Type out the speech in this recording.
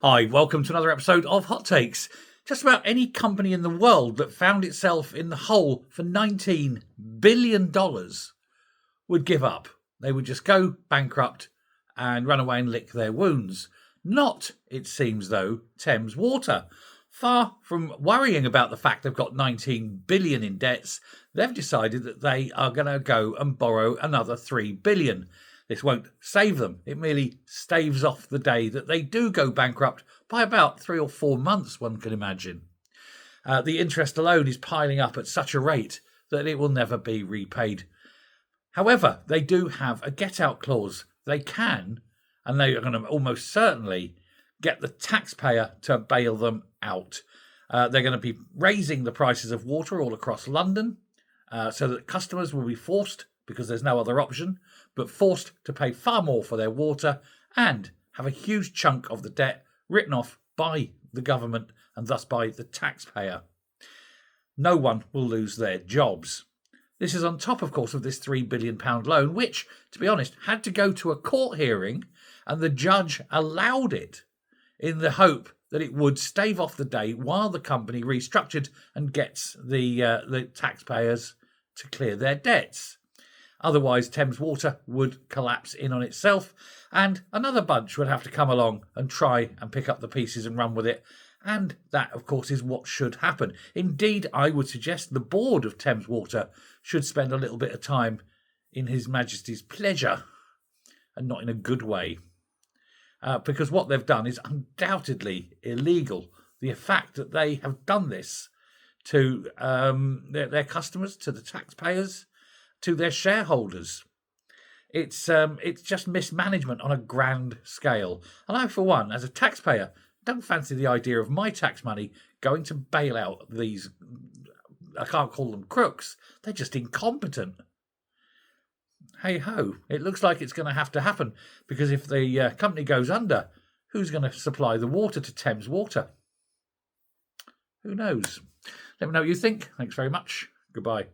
Hi, welcome to another episode of Hot Takes. Just about any company in the world that found itself in the hole for $19 billion would give up. They would just go bankrupt and run away and lick their wounds. Not, it seems though, Thames Water. Far from worrying about the fact they've got 19 billion in debts, they've decided that they are going to go and borrow another 3 billion. This won't save them. It merely staves off the day that they do go bankrupt by about 3 or 4 months, one can imagine. The interest alone is piling up at such a rate that it will never be repaid. However, they do have a get-out clause. They can, and they are going to almost certainly get the taxpayer to bail them out. They're going to be raising the prices of water all across London so that customers will be forced, because there's no other option, but forced to pay far more for their water and have a huge chunk of the debt written off by the government and thus by the taxpayer. No one will lose their jobs. This is on top, of course, of this £3 billion loan, which, to be honest, had to go to a court hearing, and the judge allowed it in the hope that it would stave off the day while the company restructured and gets the taxpayers to clear their debts. Otherwise, Thames Water would collapse in on itself, and another bunch would have to come along and try and pick up the pieces and run with it. And that, of course, is what should happen. Indeed, I would suggest the board of Thames Water should spend a little bit of time in His Majesty's pleasure, and not in a good way. Because what they've done is undoubtedly illegal. The fact that they have done this to their customers, to the taxpayers, to their shareholders. It's just mismanagement on a grand scale. And I, for one, as a taxpayer, don't fancy the idea of my tax money going to bail out these, I can't call them crooks, they're just incompetent. Hey ho, it looks like it's going to have to happen, because if the company goes under, who's going to supply the water to Thames Water? Who knows? Let me know what you think. Thanks very much. Goodbye.